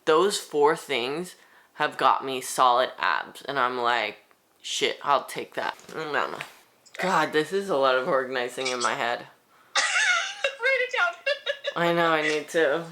those 4 things have got me solid abs, and I'm like, shit, I'll take that. No. God, this is a lot of organizing in my head. Write it down. I know, I need to.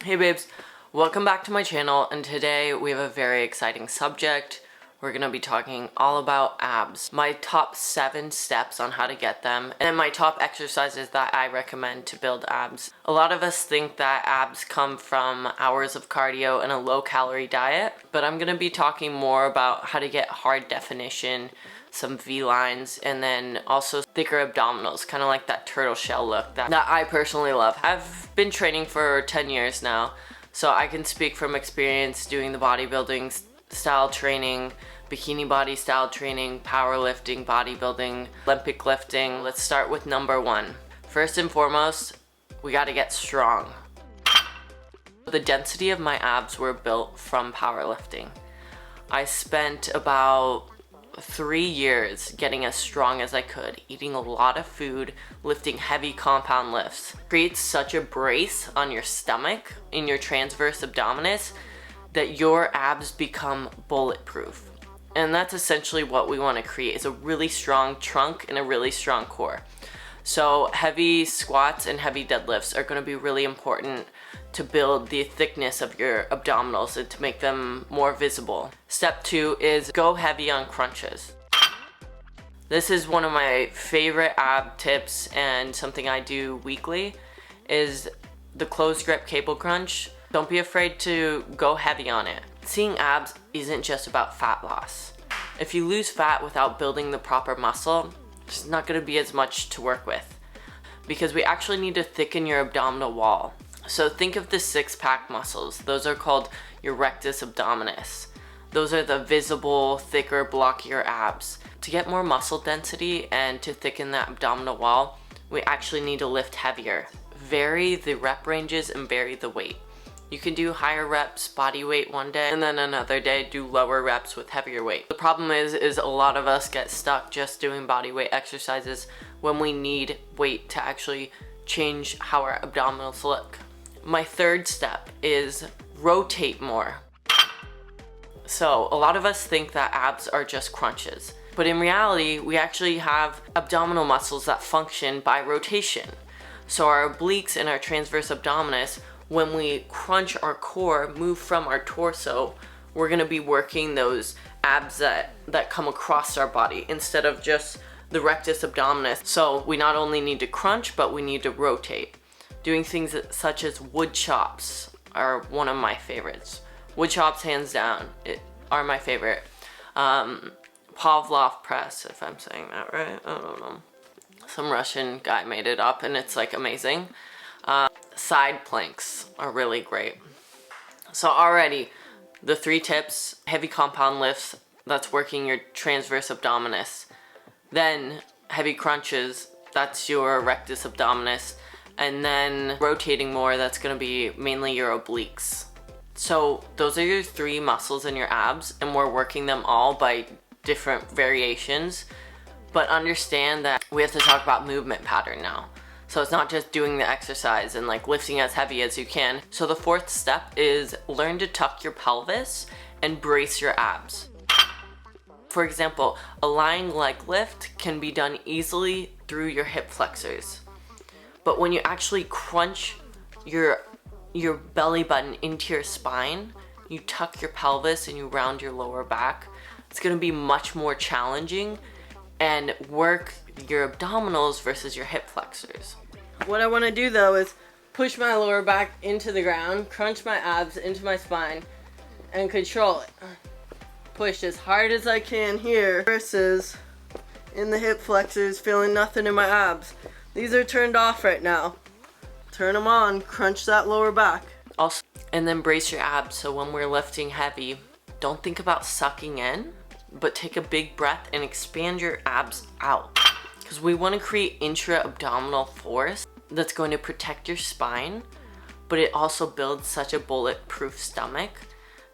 Hey babes, welcome back to my channel, and today we have a very exciting subject. We're gonna be talking all about abs, my top 7 steps on how to get them, and my top exercises that I recommend to build abs. A lot of us think that abs come from hours of cardio and a low-calorie diet, but I'm gonna be talking more about how to get hard definition, some V-lines, and then also thicker abdominals, kind of like that turtle shell look that I personally love. I've been training for 10 years now, so I can speak from experience doing the bodybuilding style training, bikini body style training, powerlifting, bodybuilding, Olympic lifting. Let's start with number 1. First and foremost, we gotta get strong. The density of my abs were built from powerlifting. I spent about 3 years getting as strong as I could, eating a lot of food, lifting heavy compound lifts. It creates such a brace on your stomach, in your transverse abdominis, that your abs become bulletproof. And that's essentially what we want to create, is a really strong trunk and a really strong core. So heavy squats and heavy deadlifts are going to be really important to build the thickness of your abdominals and to make them more visible. Step 2 is go heavy on crunches. This is one of my favorite ab tips, and something I do weekly is the closed grip cable crunch. Don't be afraid to go heavy on it. Seeing abs isn't just about fat loss. If you lose fat without building the proper muscle, there's not going to be as much to work with, because we actually need to thicken your abdominal wall. So think of the 6-pack muscles. Those are called your rectus abdominis. Those are the visible, thicker, blockier abs. To get more muscle density and to thicken that abdominal wall, we actually need to lift heavier. Vary the rep ranges and vary the weight. You can do higher reps, body weight one day, and then another day do lower reps with heavier weight. The problem is a lot of us get stuck just doing body weight exercises when we need weight to actually change how our abdominals look. My third step is rotate more. So a lot of us think that abs are just crunches, but in reality, we actually have abdominal muscles that function by rotation. So our obliques and our transverse abdominis, when we crunch our core, move from our torso, we're gonna be working those abs that come across our body instead of just the rectus abdominis. So we not only need to crunch, but we need to rotate. Doing things such as wood chops are one of my favorites. Wood chops, hands down, are my favorite. Pavlov press, if I'm saying that right, I don't know. Some Russian guy made it up and it's like amazing. Side planks are really great. So already, the 3 tips: heavy compound lifts, that's working your transverse abdominis. Then heavy crunches, that's your rectus abdominis. And then rotating more, that's gonna be mainly your obliques. So those are your 3 muscles in your abs, and we're working them all by different variations. But understand that we have to talk about movement pattern now. So it's not just doing the exercise and like lifting as heavy as you can. So the 4th step is learn to tuck your pelvis and brace your abs. For example, a lying leg lift can be done easily through your hip flexors. But when you actually crunch your belly button into your spine, you tuck your pelvis and you round your lower back, it's gonna be much more challenging and work your abdominals versus your hip flexors. What I want to do though is push my lower back into the ground, crunch my abs into my spine, and control it. Push as hard as I can here versus in the hip flexors, feeling nothing in my abs. These are turned off right now. Turn them on, crunch that lower back. Also, and then brace your abs, so when we're lifting heavy, don't think about sucking in, but take a big breath and expand your abs out. Because we want to create intra-abdominal force that's going to protect your spine, but it also builds such a bulletproof stomach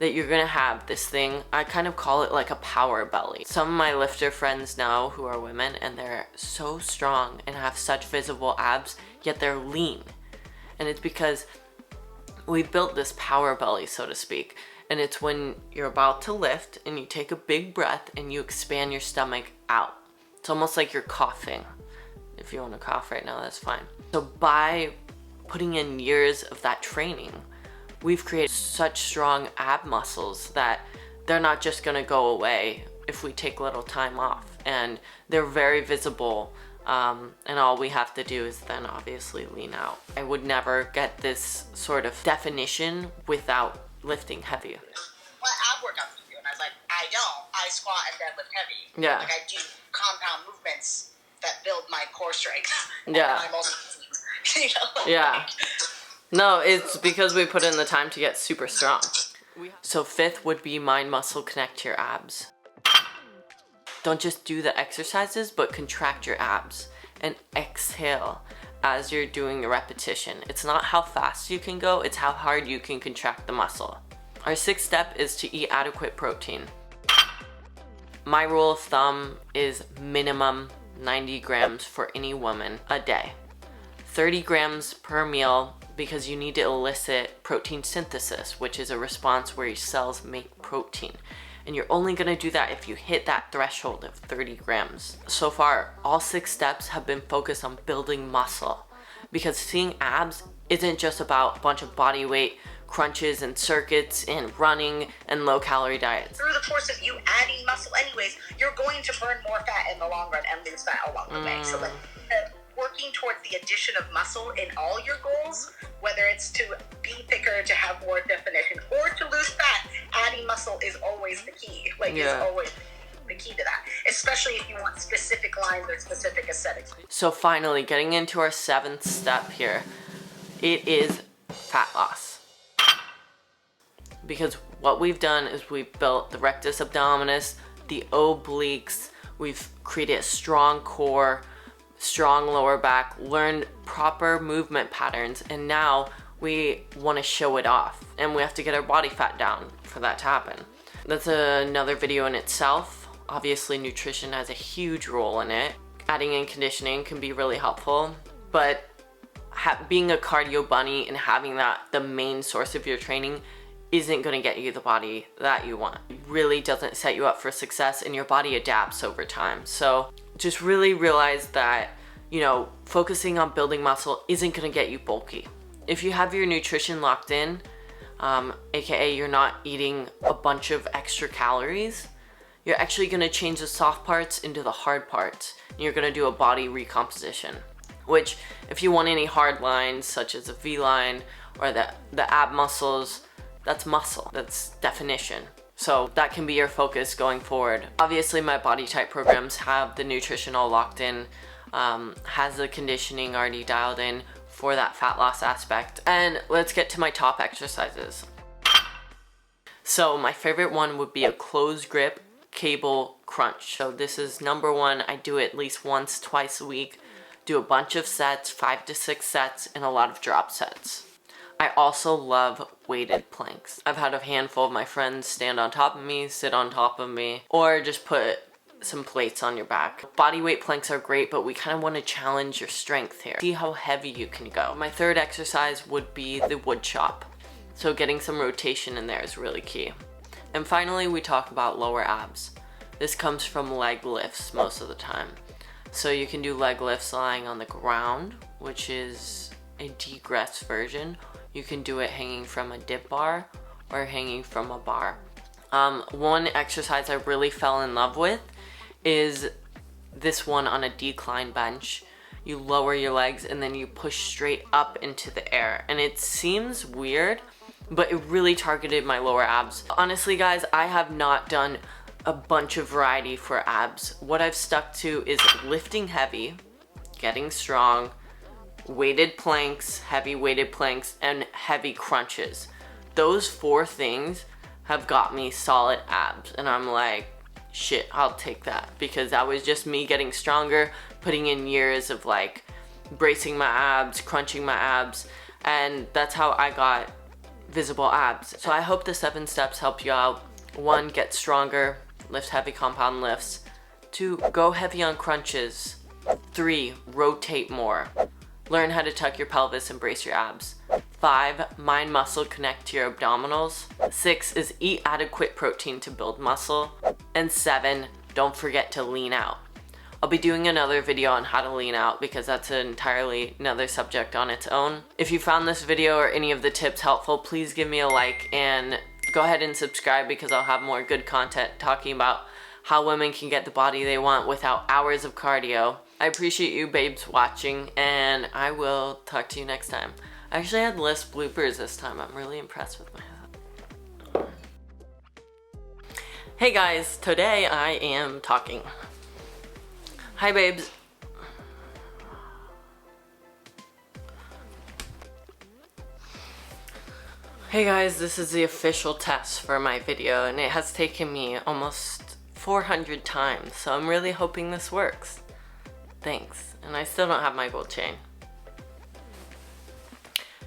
that you're gonna have this thing. I kind of call it like a power belly. Some of my lifter friends now who are women, and they're so strong and have such visible abs, yet they're lean. And it's because we built this power belly, so to speak. And it's when you're about to lift and you take a big breath and you expand your stomach out. It's almost like you're coughing. If you want to cough right now, that's fine. So by putting in years of that training, we've created such strong ab muscles that they're not just gonna go away if we take little time off. And they're very visible, and all we have to do is then obviously lean out. I would never get this sort of definition without lifting heavy. What ab workouts do you do? And I was like, I don't. I squat and deadlift heavy. Yeah. Like I do compound movements that build my core strength. Yeah. And I'm also, you know. Yeah. No, it's because we put in the time to get super strong. So 5th would be mind muscle connect to your abs. Don't just do the exercises, but contract your abs and exhale as you're doing the repetition. It's not how fast you can go, it's how hard you can contract the muscle. Our 6th step is to eat adequate protein. My rule of thumb is minimum 90 grams for any woman a day. 30 grams per meal because you need to elicit protein synthesis, which is a response where your cells make protein. And you're only gonna do that if you hit that threshold of 30 grams. So far, all 6 steps have been focused on building muscle, because seeing abs isn't just about a bunch of body weight crunches and circuits and running and low calorie diets. Through the course of you adding muscle anyways, you're going to burn more fat in the long run and lose fat along the way. So like working towards the addition of muscle in all your goals, whether it's to be thicker, to have more definition, or to lose fat, adding muscle is always the key. Like, is always the key to that, especially if you want specific lines or specific aesthetics. So finally, getting into our 7th step here, it is fat loss. Because what we've done is we've built the rectus abdominis, the obliques, we've created a strong core, strong lower back, learned proper movement patterns, and now we want to show it off, and we have to get our body fat down for that to happen. That's another video in itself. Obviously, nutrition has a huge role in it. Adding in conditioning can be really helpful, but being a cardio bunny and having that the main source of your training isn't going to get you the body that you want. It really doesn't set you up for success, and your body adapts over time. So just really realize that, you know, focusing on building muscle isn't going to get you bulky. If you have your nutrition locked in, aka you're not eating a bunch of extra calories, you're actually going to change the soft parts into the hard parts, and you're going to do a body recomposition. Which, if you want any hard lines such as a V line or the ab muscles, that's muscle, that's definition. So that can be your focus going forward. Obviously, my body type programs have the nutrition all locked in, has the conditioning already dialed in for that fat loss aspect. And let's get to my top exercises. So my favorite one would be a closed grip cable crunch. So this is number 1. I do it at least once, twice a week. Do a bunch of sets, 5 to 6 sets, and a lot of drop sets. I also love weighted planks. I've had a handful of my friends stand on top of me, sit on top of me, or just put some plates on your back. Body weight planks are great, but we kind of want to challenge your strength here. See how heavy you can go. My 3rd exercise would be the wood chop. So getting some rotation in there is really key. And finally, we talk about lower abs. This comes from leg lifts most of the time. So you can do leg lifts lying on the ground, which is a degressed version. You can do it hanging from a dip bar or hanging from a bar. One exercise I really fell in love with is this one on a decline bench. You lower your legs and then you push straight up into the air. And it seems weird, but it really targeted my lower abs. Honestly, guys, I have not done a bunch of variety for abs. What I've stuck to is lifting heavy, getting strong, weighted planks, heavy weighted planks, and heavy crunches. Those 4 things have got me solid abs, and I'm like, shit, I'll take that, because that was just me getting stronger, putting in years of like bracing my abs, crunching my abs, and that's how I got visible abs. So I hope the 7 steps help you out. 1, get stronger, lift heavy compound lifts. 2, go heavy on crunches. 3, rotate more. Learn how to tuck your pelvis and brace your abs. 5, mind muscle connect to your abdominals. 6 is eat adequate protein to build muscle. And 7, don't forget to lean out. I'll be doing another video on how to lean out because that's entirely another subject on its own. If you found this video or any of the tips helpful, please give me a like and go ahead and subscribe because I'll have more good content talking about how women can get the body they want without hours of cardio. I appreciate you babes watching, and I will talk to you next time. I actually had less bloopers this time. I'm really impressed with myself. Hey guys, today I am talking. Hi babes. Hey guys, this is the official test for my video, and it has taken me almost 400 times, so I'm really hoping this works. Thanks. And I still don't have my gold chain.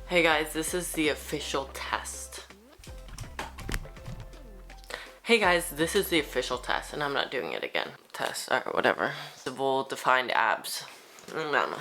Hey guys, this is the official test. Hey guys, this is the official test, and I'm not doing it again. Test, or whatever. Civil defined abs. I don't know.